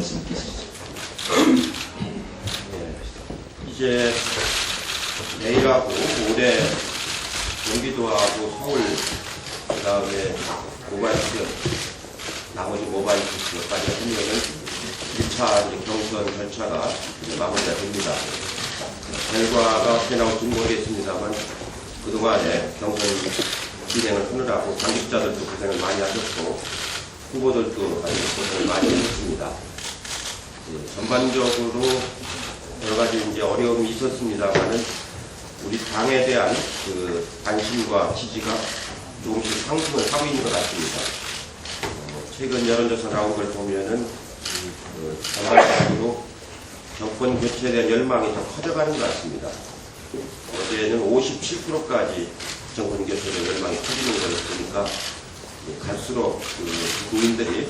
말씀 주시죠. 이제 내일하고 모레 경기도하고 서울, 그 다음에 모바일 지역, 나머지 모바일 지역까지 하면은 1차 경선 절차가 이제 마무리가 됩니다. 결과가 어떻게 나올지는 모르겠습니다만 그동안에 경선 진행을 하느라고 당직자들도 고생을 많이 하셨고 후보들도 고생을 많이 하셨습니다. 전반적으로 여러 가지 이제 어려움이 있었습니다만은 우리 당에 대한 그 관심과 지지가 조금씩 상승을 하고 있는 것 같습니다. 최근 여론조사 나온 걸 보면은 전반적으로 정권 교체에 대한 열망이 더 커져가는 것 같습니다. 어제는 57%까지 정권 교체에 대한 열망이 커지는 걸 보니까 갈수록 그 국민들이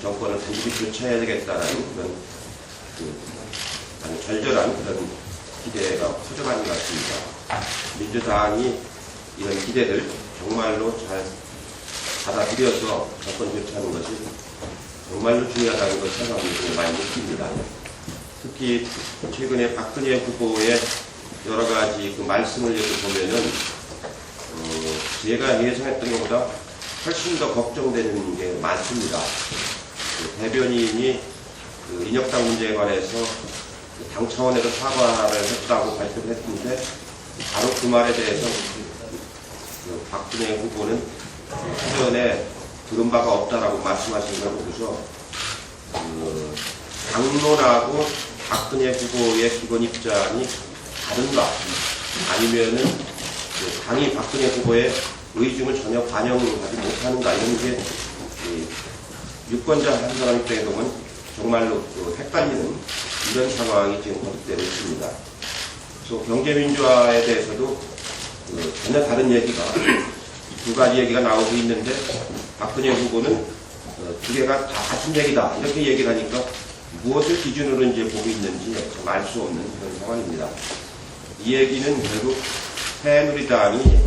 정권을 반드시 교체해야 되겠다라는 그런 아주 절절한 그런 기대가 커져가는 것 같습니다. 민주당이 이런 기대를 정말로 잘 받아들여서 정권 교체하는 것이 정말로 중요하다는 걸 생각하면서 많이 느낍니다. 특히 최근에 박근혜 후보의 여러 가지 그 말씀을 보면은 제가 예상했던 것보다 훨씬 더 걱정되는 게 많습니다. 대변인이 그 인혁당 문제에 관해서 당 차원에서 사과를 했다고 발표를 했는데 바로 그 말에 대해서 박근혜 후보는 사전에 들은 바가 없다라고 말씀하신 걸 보고서 당론하고 박근혜 후보의 기본 입장이 다른가 아니면은 당이 박근혜 후보의 의중을 전혀 반영을 하지 못하는가 이런 게 유권자 한 사람 입장에 보면 정말로 헷갈리는 이런 상황이 지금 거듭되고 있습니다. 또 경제민주화에 대해서도 전혀 다른 얘기가 두 가지 얘기가 나오고 있는데 박근혜 후보는 두 개가 다 같은 얘기다 이렇게 얘기를 하니까 무엇을 기준으로 이제 보고 있는지 참 알 수 없는 그런 상황입니다. 이 얘기는 결국 새누리당이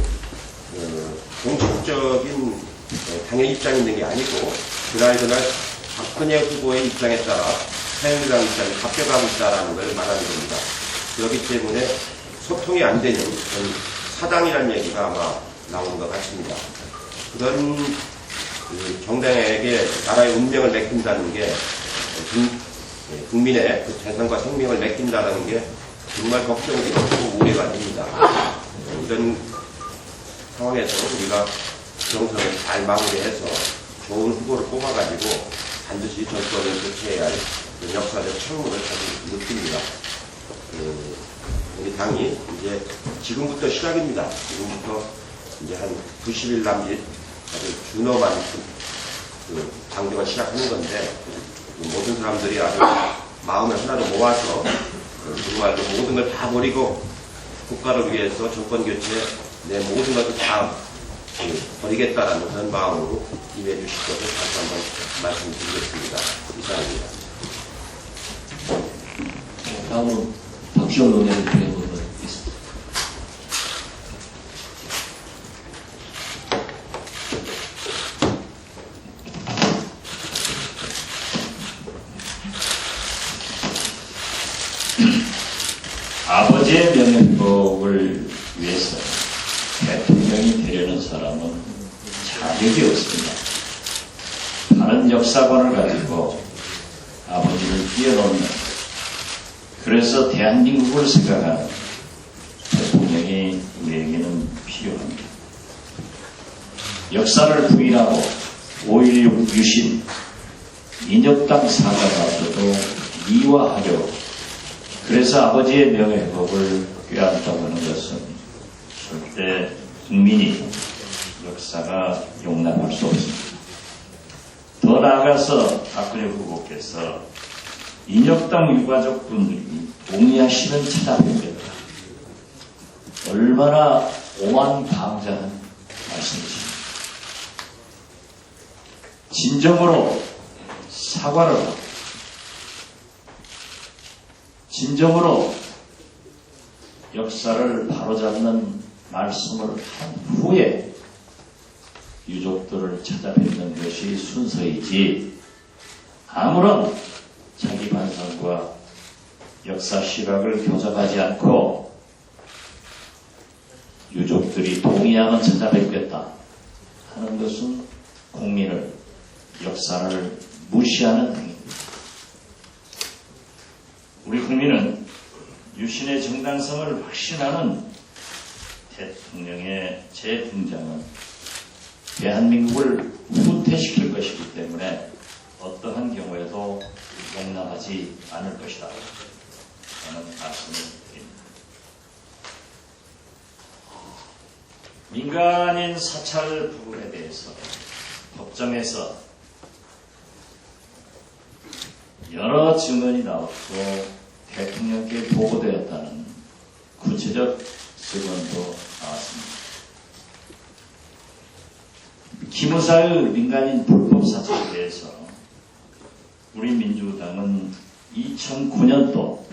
공식적인 당의 입장이 있는 게 아니고 그날 박근혜 후보의 입장에 따라 새누리당 입장이 바뀌어가고 있다는 걸 말하는 겁니다. 그렇기 때문에 소통이 안 되는 그런 사당이라는 얘기가 아마 나오는 것 같습니다. 그런 정당에게 나라의 운명을 맡긴다는 게 국민의 그 재산과 생명을 맡긴다는 게 정말 걱정이 되고 우려가 됩니다. 이런 상황에서 우리가 경선을 잘 마무리해서 좋은 후보를 뽑아가지고 반드시 정권을 교체해야 할 역사적 책무를 가지고 느낍니다. 우리 당이 이제 지금부터 시작입니다. 지금부터 이제 한 90일 남짓 아주 준엄한 장정을 시작하는 건데 모든 사람들이 아주 마음을 하나로 모아서 정말로 모든 걸 다 버리고 국가를 위해서 정권 교체 내 모든 것을 다 버리겠다라는 그런 마음으로 임해 주실 것을 다시 한번 말씀드리겠습니다. 이상입니다. 다음은 박시원 논의를 진행하도록 하겠습니다. 아버지의 명예회복을 위해서 대통령이 되려는 사람은 자격이 없습니다. 다른 역사관을 가지고 아버지를 뛰어넘는, 그래서 대한민국을 생각하는 대통령이 우리에게는 필요합니다. 역사를 부인하고 5.16 유신, 인혁당 사과가 앞서도 미화하려고, 그래서 아버지의 명예회복을 꾀한다고 하는 것은 절대 국민이, 역사가 용납할 수 없습니다. 더 나아가서 박근혜 후보께서 인혁당 유가족분들이 동의하시는 찾아뵙겠다. 얼마나 오만방자한 말씀이십니까? 진정으로 사과를 하고 진정으로 역사를 바로잡는 말씀을 한 후에 유족들을 찾아뵙는 것이 순서이지, 아무런 역사 시각을 교잡하지 않고 유족들이 동의하면 찾아뵙겠다 하는 것은 국민을, 역사를 무시하는 행위입니다. 우리 국민은 유신의 정당성을 확신하는 대통령의 재등장은 대한민국을 후퇴시킬 것이기 때문에 어떠한 경우에도 용납하지 않을 것이다 하는 말씀을 드립니다. 민간인 사찰 부분에 대해서 법정에서 여러 증언이 나왔고 대통령께 보고되었다는 구체적 증언도 나왔습니다. 기무사의 민간인 불법 사찰에 대해서 우리 민주당은 2009년도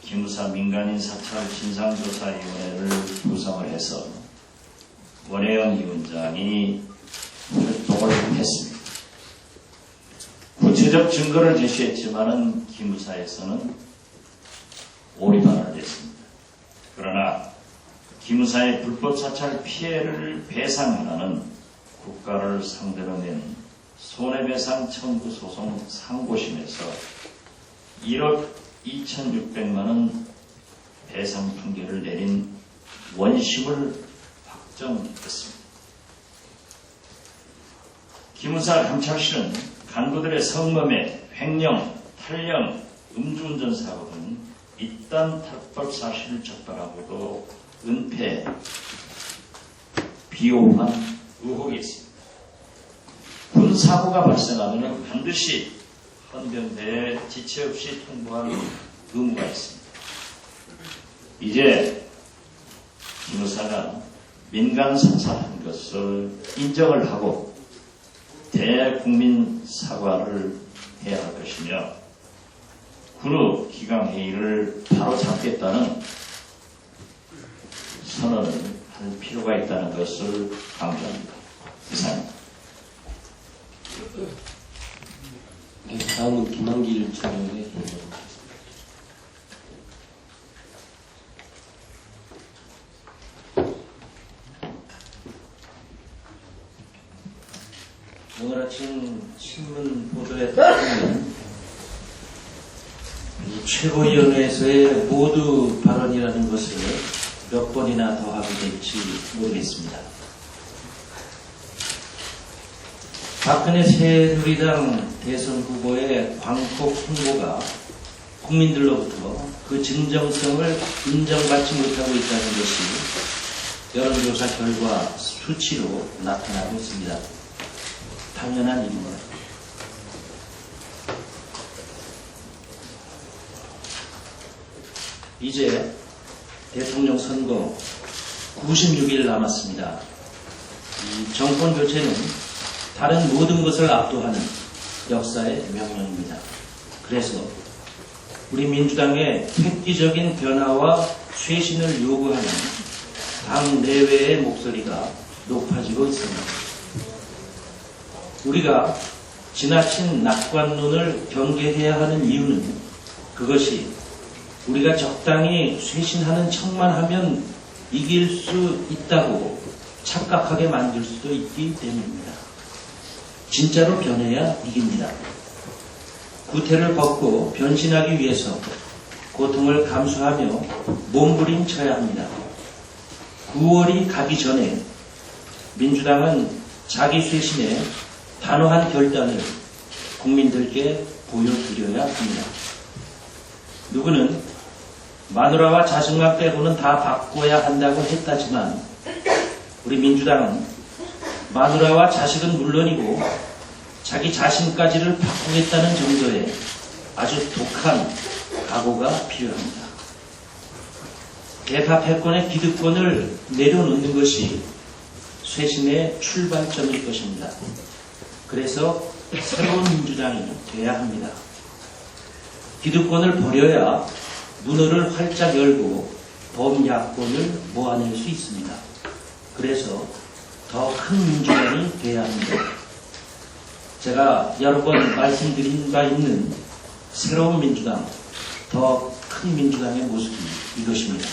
기무사 민간인 사찰 진상조사위원회를 구성을 해서 원혜영 위원장이 활동을 했습니다. 구체적 증거를 제시했지만은 기무사에서는 오리발을 냈습니다. 그러나 기무사의 불법 사찰 피해를 배상하는 국가를 상대로 낸 손해배상 청구 소송 상고심에서 1억 2,600만 원 배상 판결을 내린 원심을 확정했습니다. 기무사 감찰실은 간부들의 성범죄, 횡령, 탈령, 음주운전 사고 등 이딴 탈법 사실을 적발하고도 은폐, 비호한 의혹이 있습니다. 군 사고가 발생하면 반드시 헌병대에 지체 없이 통보할 의무가 있습니다. 이제 기무사가 민간 사찰한 것을 인정을 하고 대국민 사과를 해야 할 것이며 군의 기강회의를 바로 잡겠다는 선언을 할 필요가 있다는 것을 강조합니다. 이상입니다. 네, 다음은 김한길 차장의 질문입니다. 오늘 아침 신문 보도에 따르면 최고위원회에서의 모두 발언이라는 것을 몇 번이나 더 하게 될지 모르겠습니다. 박근혜 새누리당 대선 후보의 광폭 홍보가 국민들로부터 그 진정성을 인정받지 못하고 있다는 것이 여론조사 결과 수치로 나타나고 있습니다. 당연한 일입니다. 이제 대통령 선거 96일 남았습니다. 이 정권 교체는 다른 모든 것을 압도하는 역사의 명령입니다. 그래서 우리 민주당의 획기적인 변화와 쇄신을 요구하는 당 내외의 목소리가 높아지고 있습니다. 우리가 지나친 낙관론을 경계해야 하는 이유는 그것이 우리가 적당히 쇄신하는 척만 하면 이길 수 있다고 착각하게 만들 수도 있기 때문입니다. 진짜로 변해야 이깁니다. 구태를 벗고 변신하기 위해서 고통을 감수하며 몸부림쳐야 합니다. 9월이 가기 전에 민주당은 자기 쇄신의 단호한 결단을 국민들께 보여드려야 합니다. 누구는 마누라와 자식만 빼고는 다 바꿔야 한다고 했다지만 우리 민주당은 마누라와 자식은 물론이고 자기 자신까지를 바꾸겠다는 정도의 아주 독한 각오가 필요합니다. 대파 패권의 기득권을 내려놓는 것이 쇄신의 출발점일 것입니다. 그래서 새로운 민주당이 돼야 합니다. 기득권을 버려야 문호를 활짝 열고 범야권을 모아낼 수 있습니다. 그래서 더 큰 민주당이 돼야 합니다. 제가 여러 번 말씀드린 바 있는 새로운 민주당, 더 큰 큰 민주당의 모습이 이것입니다.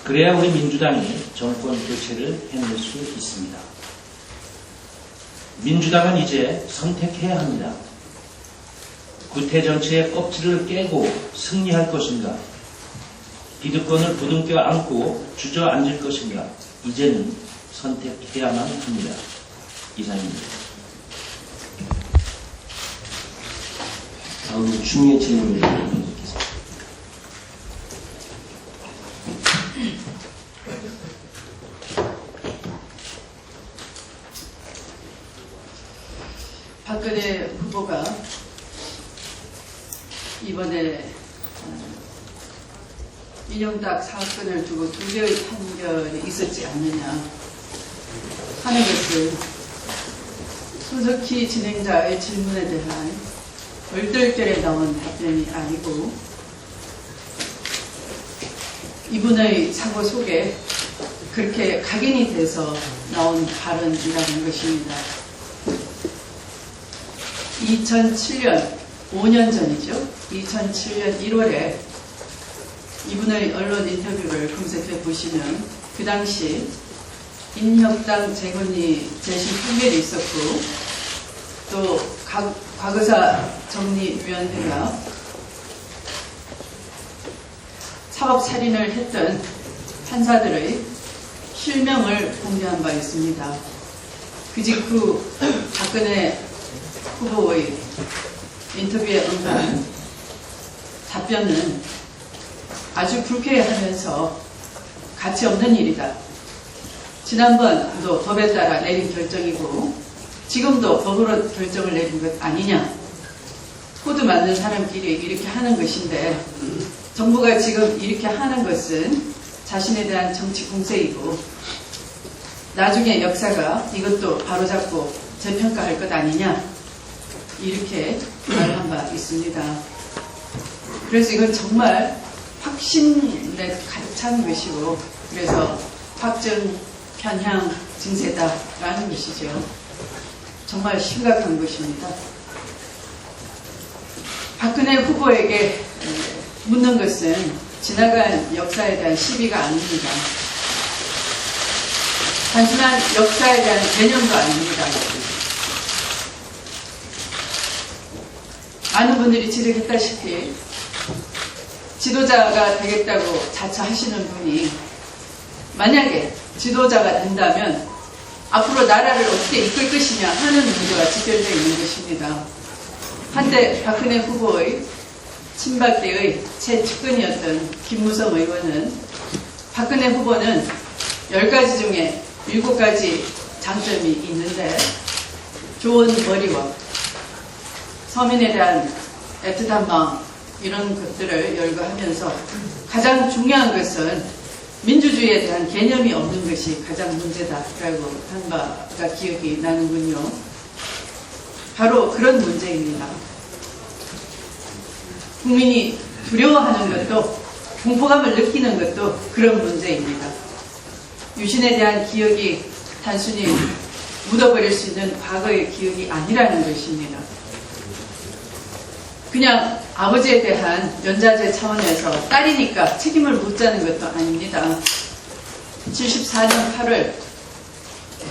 그래야 우리 민주당이 정권 교체를 해낼 수 있습니다. 민주당은 이제 선택해야 합니다. 구태 정치의 껍질을 깨고 승리할 것인가? 기득권을 부둥켜 안고 주저앉을 것인가? 이제는 선택해야만 합니다. 이상입니다. 다음 추미애 질문을 드리겠습니다. 박근혜 후보가 이번에 인용닭 사건을 두고 두 개의 판결이 있었지 않느냐 하는 것은 손석희 진행자의 질문에 대한 얼떨결에 나온 답변이 아니고 이분의 사고 속에 그렇게 각인이 돼서 나온 발언이라는 것입니다. 2007년, 5년 전이죠. 2007년 1월에 이분의 언론 인터뷰를 검색해 보시면 그 당시 인혁당 재건이 재심 판결이 있었고 또 과거사 정리위원회가 사법살인을 했던 판사들의 실명을 공개한 바 있습니다. 그 직후 박근혜 후보의 인터뷰에 응한 답변은 아주 불쾌해하면서 가치 없는 일이다. 지난번도 법에 따라 내린 결정이고 지금도 법으로 결정을 내린 것 아니냐. 코드 맞는 사람끼리 이렇게 하는 것인데 정부가 지금 이렇게 하는 것은 자신에 대한 정치 공세이고 나중에 역사가 이것도 바로잡고 재평가할 것 아니냐. 이렇게 말한 바 있습니다. 그래서 이건 정말 확신에 가득 찬 것이고 그래서 확정 편향 증세다라는 것이죠. 정말 심각한 것입니다. 박근혜 후보에게 묻는 것은 지나간 역사에 대한 시비가 아닙니다. 단순한 역사에 대한 개념도 아닙니다. 많은 분들이 지적했다시피 지도자가 되겠다고 자처하시는 분이 만약에 지도자가 된다면 앞으로 나라를 어떻게 이끌 것이냐 하는 문제가 직결되어 있는 것입니다. 한때 박근혜 후보의 친박계의 최측근이었던 김무성 의원은 박근혜 후보는 10가지 중에 7가지 장점이 있는데 좋은 머리와 서민에 대한 애틋한 마음 이런 것들을 열거하면서 가장 중요한 것은 민주주의에 대한 개념이 없는 것이 가장 문제다라고 한 바가 기억이 나는군요. 바로 그런 문제입니다. 국민이 두려워하는 것도 공포감을 느끼는 것도 그런 문제입니다. 유신에 대한 기억이 단순히 묻어버릴 수 있는 과거의 기억이 아니라는 것입니다. 그냥 아버지에 대한 연좌제 차원에서 딸이니까 책임을 묻자는 것도 아닙니다. 74년 8월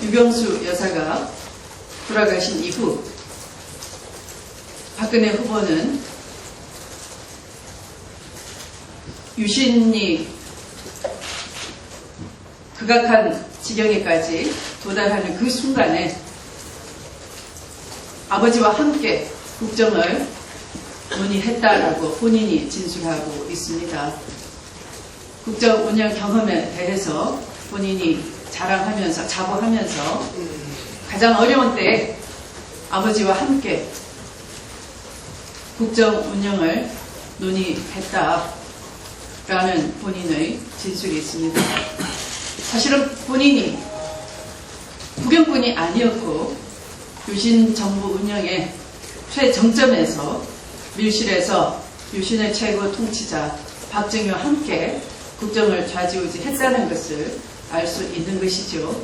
유경수 여사가 돌아가신 이후 박근혜 후보는 유신이 극악한 지경에까지 도달하는 그 순간에 아버지와 함께 국정을 논의했다라고 본인이 진술하고 있습니다. 국정 운영 경험에 대해서 본인이 자부하면서 가장 어려운 때에 아버지와 함께 국정 운영을 논의했다라는 본인의 진술이 있습니다. 사실은 본인이 국영뿐이 아니었고 유신 정부 운영의 최정점에서 밀실에서 유신의 최고 통치자 박정희와 함께 국정을 좌지우지했다는 것을 알 수 있는 것이죠.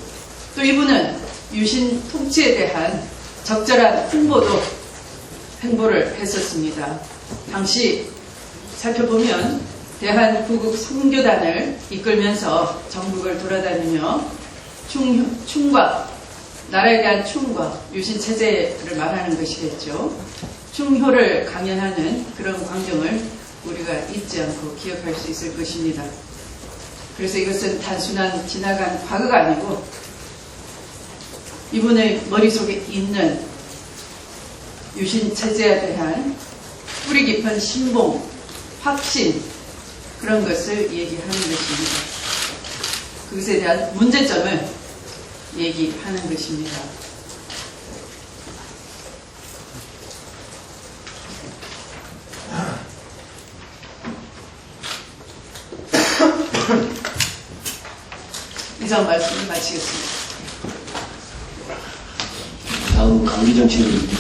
또 이분은 유신 통치에 대한 적절한 행보를 했었습니다. 당시 살펴보면 대한구국 선교단을 이끌면서 전국을 돌아다니며 충과, 나라에 대한 충과, 유신체제를 말하는 것이겠죠. 충효를 강연하는 그런 광경을 우리가 잊지 않고 기억할 수 있을 것입니다. 그래서 이것은 단순한 지나간 과거가 아니고 이분의 머릿속에 있는 유신체제에 대한 뿌리 깊은 신봉, 확신, 그런 것을 얘기하는 것입니다. 그것에 대한 문제점을 얘기하는 것입니다. 이상 말씀을 마치겠습니다. 다음 강기정 책임입니다.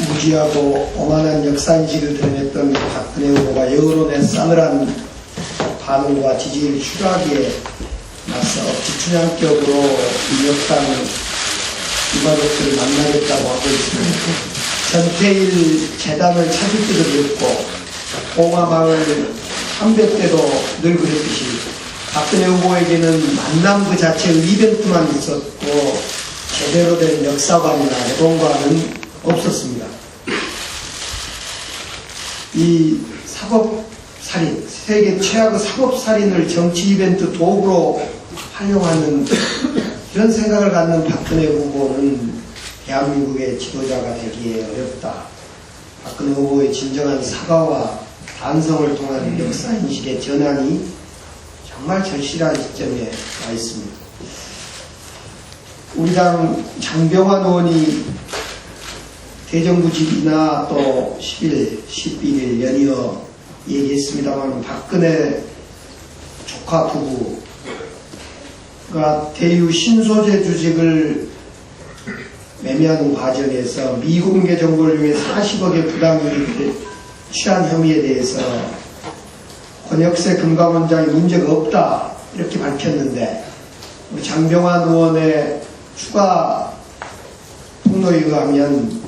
무지하고 오만한 역사인식을 드러냈던 박근혜 후보가 여론의 싸늘한 반응과 지지율 추락에 맞서 지춘향격으로 역당 유가족들을 만나겠다고 하고 있습니다. 전태일 재단을 찾을 때도 그랬고 봉화마을 참배 때도 늘 그랬듯이 박근혜 후보에게는 만남 그 자체의 이벤트만 있었고 제대로 된 역사관이나 여론관은 없었습니다. 이 사법살인, 세계 최악의 사법살인을 정치 이벤트 도구로 활용하는 이런 생각을 갖는 박근혜 후보는 대한민국의 지도자가 되기에 어렵다. 박근혜 후보의 진정한 사과와 반성을 통한 역사인식의 전환이 정말 절실한 시점에 와 있습니다. 우리 당 장병환 의원이 대정부질이나 또 10일, 11일 연이어 얘기했습니다만 박근혜 조카 부부가 대유 신소재 주식을 매매하는 과정에서 미공개 정보를 위해 40억의 부당이익을 취한 혐의에 대해서 권역세 금감원장이 문제가 없다 이렇게 밝혔는데 장병환 의원의 추가 폭로에 의하면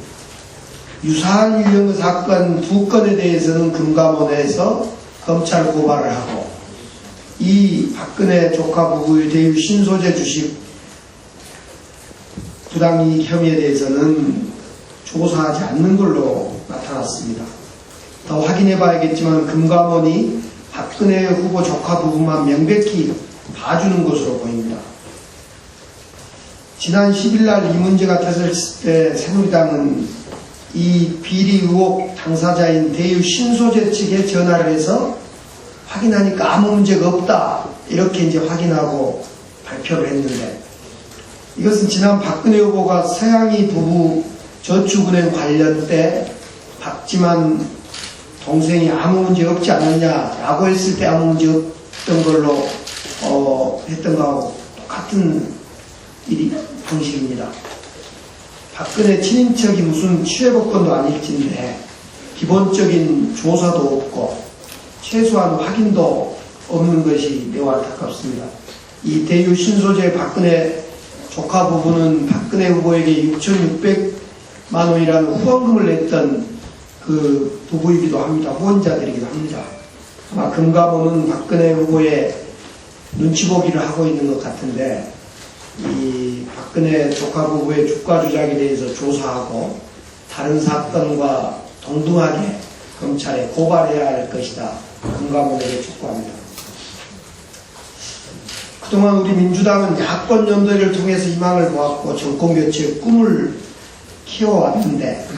유사한 유형의 사건 2건에 대해서는 금감원에서 검찰 고발을 하고 이 박근혜 조카 부부의 대유 신소재 주식 부당이익 혐의에 대해서는 조사하지 않는 걸로 나타났습니다. 더 확인해 봐야겠지만 금감원이 박근혜 후보 조카 부부만 명백히 봐주는 것으로 보입니다. 지난 10일날 이 문제가 터졌을 때 새누리당은 이 비리 의혹 당사자인 대유 신소재 측에 전화를 해서 확인하니까 아무 문제가 없다 이렇게 이제 확인하고 발표를 했는데 이것은 지난 박근혜 후보가 서양이 부부 저축은행 관련 때 박지만 동생이 아무 문제 없지 않았냐라고 했을 때 아무 문제 없던 걸로 했던 거하고 똑같은 방식입니다. 박근혜 친인척이 무슨 취해복권도 아닐진데 기본적인 조사도 없고 최소한 확인도 없는 것이 매우 안타깝습니다. 이 대유 신소재 박근혜 조카 부부는 박근혜 후보에게 6,600만 원이라는 후원금을 냈던 그 부부이기도 합니다. 후원자들이기도 합니다. 아마 금감원은 박근혜 후보의 눈치 보기를 하고 있는 것 같은데 이 박근혜 조카 부부의 주가 조작에 대해서 조사하고 다른 사건과 동등하게 검찰에 고발해야 할 것이다. 금감원에게 촉구합니다. 그동안 우리 민주당은 야권 연대를 통해서 희망을 보았고 정권교체의 꿈을 키워왔는데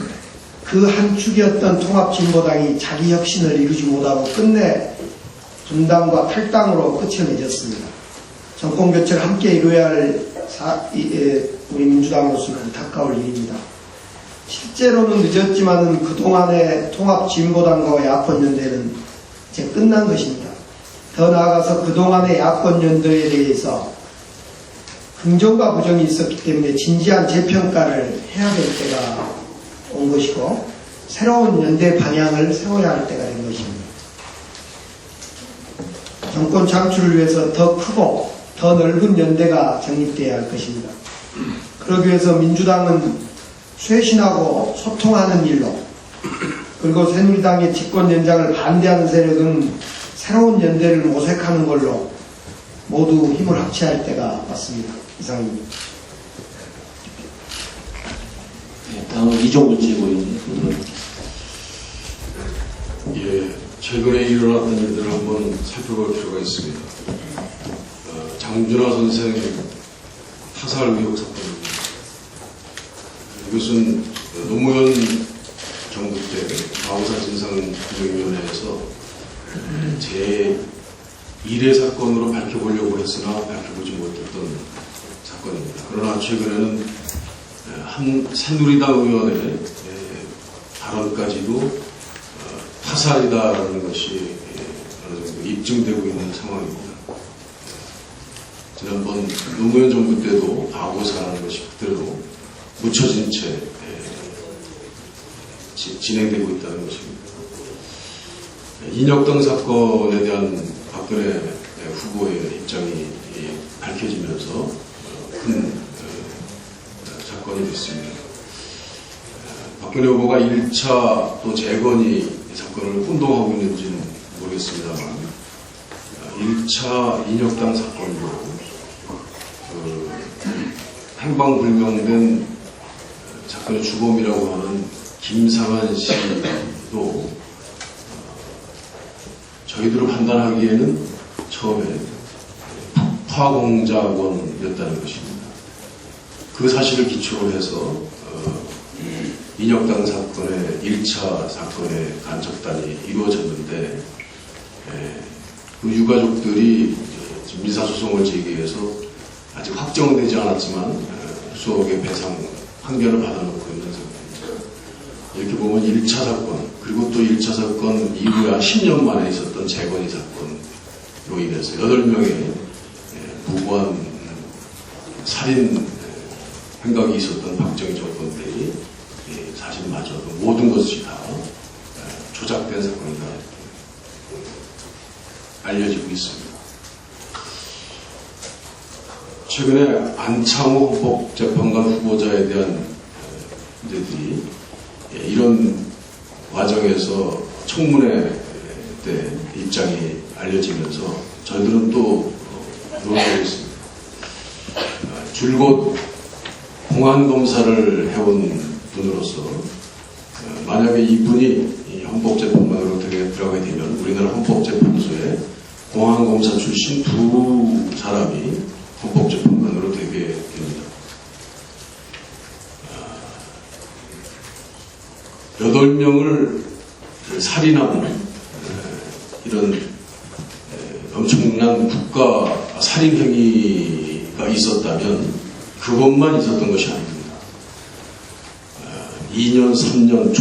그 한 축이었던 통합진보당이 자기 혁신을 이루지 못하고 끝내 분당과 탈당으로 끝을 맺었습니다. 정권교체를 함께 이루어야 할 우리 민주당으로서는 안타까울 일입니다. 실제로는 늦었지만은 그동안의 통합진보당과 야권연대는 이제 끝난 것입니다. 더 나아가서 그동안의 야권연대에 대해서 긍정과 부정이 있었기 때문에 진지한 재평가를 해야 될 때가 온 것이고 새로운 연대 방향을 세워야 할 때가 된 것입니다. 정권 창출을 위해서 더 크고 더 넓은 연대가 정립되어야 할 것입니다. 그러기 위해서 민주당은 쇄신하고 소통하는 일로 그리고 새누리당의 집권 연장을 반대하는 세력은 새로운 연대를 모색하는 걸로 모두 힘을 합치할 때가 왔습니다. 이상입니다. 네, 다음은 이종근 최고위원님. 예, 최근에 일어났던 일들을 한번 살펴볼 필요가 있습니다. 장준하 선생의 타살 의혹 사건입니다. 이것은 노무현 정부 때 과거사 진상규명위원회에서 제1회 사건으로 밝혀보려고 했으나 밝혀보지 못했던 사건입니다. 그러나 최근에는 한 새누리당 의원의 발언까지도 타살이다라는 것이 어느 정도 입증되고 있는 상황입니다. 지난번 노무현 정부 때도 과거사라는 것이 그대로 묻혀진 채 진행되고 있다는 것입니다. 인혁당 사건에 대한 박근혜 후보의 입장이 밝혀지면서 큰 사건이 됐습니다. 박근혜 후보가 1차 또 재건이 이 사건을 혼동하고 있는지는 모르겠습니다만 1차 인혁당 사건으로 행방불명된 사건의 주범이라고 하는 김상한 씨도 저희들로 판단하기에는 처음에 북파공작원이었다는 것입니다. 그 사실을 기초로 해서 인혁당 사건의 1차 사건의 간첩단이 이루어졌는데 그 유가족들이 민사소송을 제기해서 아직 확정되지 않았지만 수억의 배상 판결을 받아놓고 있는 상태입니다. 이렇게 보면 1차 사건 그리고 또 1차 사건 이후에 한 10년 만에 있었던 재건이 사건으로 인해서 8명의 무고한 살인 행각이 있었던 박정희 정권 때의 사실마저도 모든 것이 다 조작된 사건이다 알려지고 있습니다. 최근에 안창호 헌법재판관 후보자에 대한 문제들이 이런 과정에서 청문회 때 입장이 알려지면서 저희들은 또 논하고 있습니다. 줄곧 공안검사를 해온 분으로서 만약에 이분이 헌법재판관으로 들어가게 되면 우리나라 헌법재판소에 공안검사 출신 2사람이 헌법재판관으로 되게 됩니다. 8명을 살인한 이런 엄청난 국가 살인 행위가 있었다면 그것만 있었던 것이 아닙니다. 2년, 3년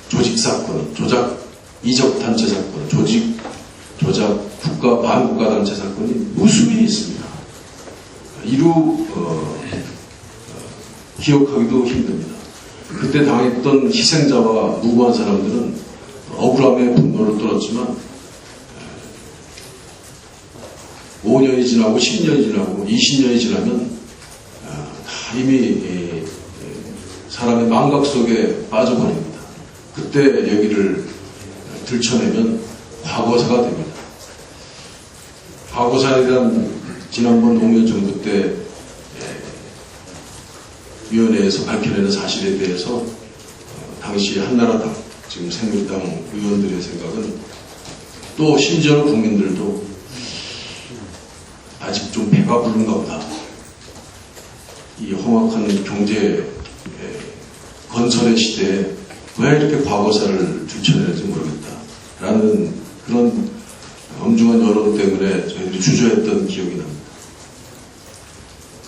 조직사건, 이적단체 사건, 조작, 국가, 반국가단체 사건이 무수히 있습니다. 이루 기억하기도 힘듭니다. 그때 당했던 희생자와 무고한 사람들은 억울함에 분노를 떨었지만 5년이 지나고 10년이 지나고 20년이 지나면 다 이미 사람의 망각 속에 빠져버립니다. 그때 여기를 들춰내면 과거사가 됩니다. 과거사에 대한 지난번 노무현 정부 때 위원회에서 밝혀내는 사실에 대해서 당시 한나라당, 지금 새누리당 의원들의 생각은 또 심지어는 국민들도 아직 좀 배가 부른가 보다. 이 험악한 경제 건설의 시대에 왜 이렇게 과거사를 들춰내는지 모르겠다. 라는 그런 엄중한 여론 때문에 저희들이 주저했던 기억이 납니다.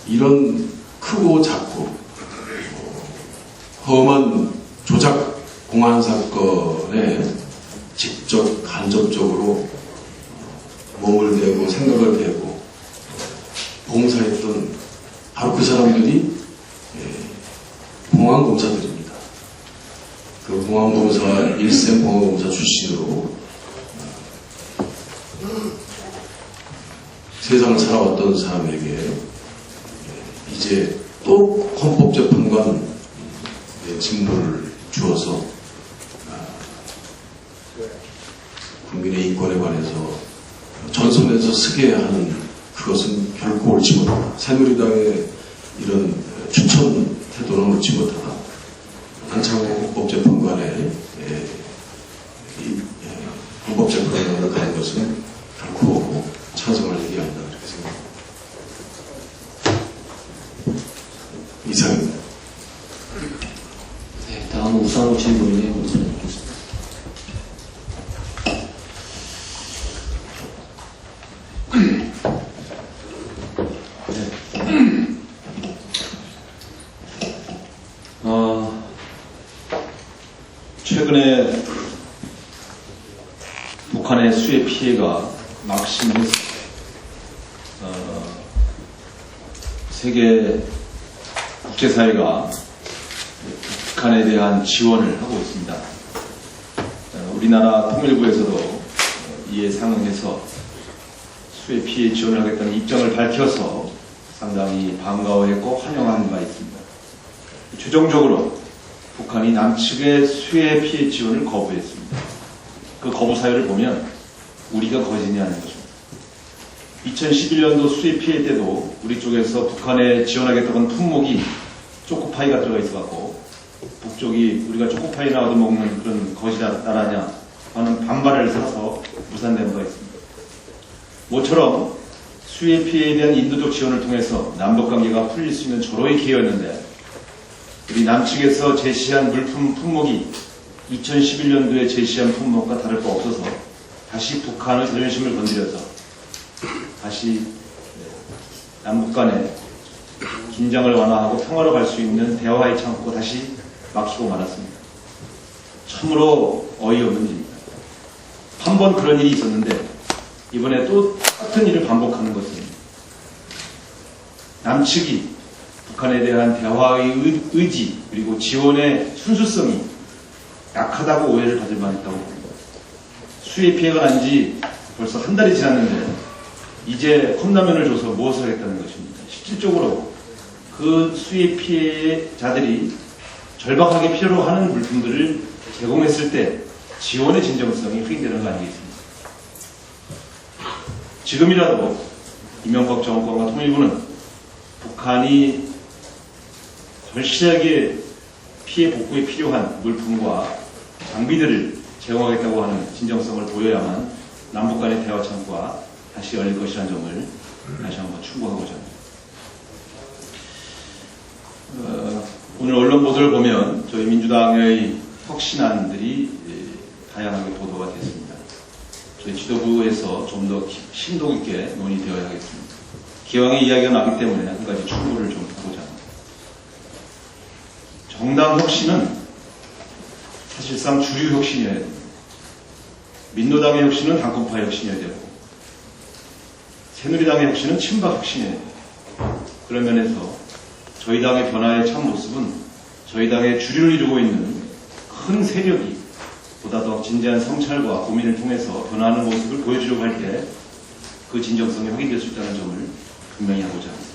이런 크고 작고 험한 조작 공안 사건에 직접 간접적으로 몸을 대고 생각을 대고 봉사했던 바로 그 사람들이 공안검사들입니다. 그 공안검사 일생 공안검사 출신으로 세상을 살아왔던 사람에게 이제 또 헌법재판관 직무를 주어서 국민의 인권에 관해서 전선에서 쓰게 하는 그것은 결코 옳지 못하다. 새누리당의 이런 추천 태도는 옳지 못하다. 한창호 헌법재판관의 헌법재판관을 가는 것은 결코 찬성을 얘기한다. 그렇게 생각합니다. 이상입니다. 네, 다음 우상호 질문에 문제 드리겠습니다. 최근에 북한의 수해 피해가 막심했습니다. 세계 국제사회가 북한에 대한 지원을 하고 있습니다. 우리나라 통일부에서도 이에 상응해서 수해 피해 지원을 하겠다는 입장을 밝혀서 상당히 반가워했고 환영한 바 있습니다. 최종적으로 북한이 남측의 수해 피해 지원을 거부했습니다. 그 거부 사유를 보면 우리가 거짓이냐는 것입니다. 2011년도 수해 피해 때도 우리 쪽에서 북한에 지원하겠다는 품목이 초코파이가 들어가 있어갖고 북쪽이 우리가 초코파이 나와도 먹는 그런 것이 나라냐 하는 반발을 사서 무산된 바 있습니다. 모처럼 수해 피해에 대한 인도적 지원을 통해서 남북관계가 풀릴 수 있는 절호의 기회였는데 우리 남측에서 제시한 물품 품목이 2011년도에 제시한 품목과 다를 바 없어서 다시 북한의 자존심을 건드려서 다시 남북 간의 긴장을 완화하고 평화로 갈 수 있는 대화의 창구가 다시 막히고 말았습니다. 참으로 어이없는 일입니다. 한 번 그런 일이 있었는데 이번에 또 똑같은 일을 반복하는 것은 남측이 북한에 대한 대화의 의지 그리고 지원의 순수성이 약하다고 오해를 받을 만했다고 봅니다. 수해 피해가 난 지 벌써 한 달이 지났는데 이제 컵라면을 줘서 무엇을 하겠다는 것입니다. 실질적으로 그 수해 피해자들이 절박하게 필요로 하는 물품들을 제공했을 때 지원의 진정성이 확인되는 거 아니겠습니까? 지금이라도 이명박 정권과 통일부는 북한이 절실하게 피해 복구에 필요한 물품과 장비들을 제공하겠다고 하는 진정성을 보여야만 남북 간의 대화 창구가 다시 열릴 것이라는 점을 다시 한번 충고하고자 합니다. 오늘 언론 보도를 보면 저희 민주당의 혁신안들이 다양하게 보도가 됐습니다. 저희 지도부에서 좀 더 심도 있게 논의되어야 하겠습니다. 기왕의 이야기가 나기 때문에 한 가지 충고를 좀 하고자 합니다. 정당 혁신은 사실상 주류 혁신이어야 됩니다. 민노당의 혁신은 당권파의 혁신이어야 되고 새누리당의 혁신은 친박 혁신이에요. 그런 면에서 저희 당의 변화의 참 모습은 저희 당의 주류를 이루고 있는 큰 세력이 보다 더 진지한 성찰과 고민을 통해서 변화하는 모습을 보여주려고 할 때 그 진정성이 확인될 수 있다는 점을 분명히 하고자 합니다.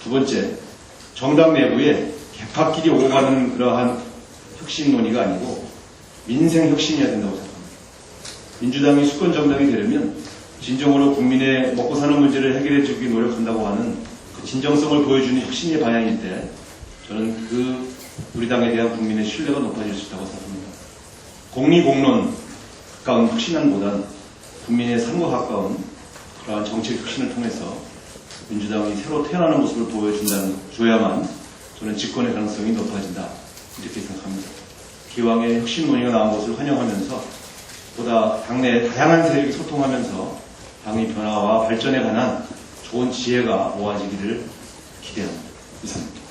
두 번째, 정당 내부에 개파끼리 오고 가는 그러한 혁신 논의가 아니고 민생 혁신이어야 된다고 생각합니다. 민주당이 수권 정당이 되려면 진정으로 국민의 먹고 사는 문제를 해결해 주기 노력한다고 하는 그 진정성을 보여주는 혁신의 방향일 때 저는 그 우리 당에 대한 국민의 신뢰가 높아질 수 있다고 생각합니다. 공리공론 가까운 혁신안보단 국민의 삶과 가까운 그러한 정책 혁신을 통해서 민주당이 새로 태어나는 모습을 보여줘야만 저는 집권의 가능성이 높아진다 이렇게 생각합니다. 기왕의 혁신 논의가 나온 것을 환영하면서 보다 당내 다양한 세력이 소통하면서 당의 변화와 발전에 관한 좋은 지혜가 모아지기를 기대합니다. 이상입니다.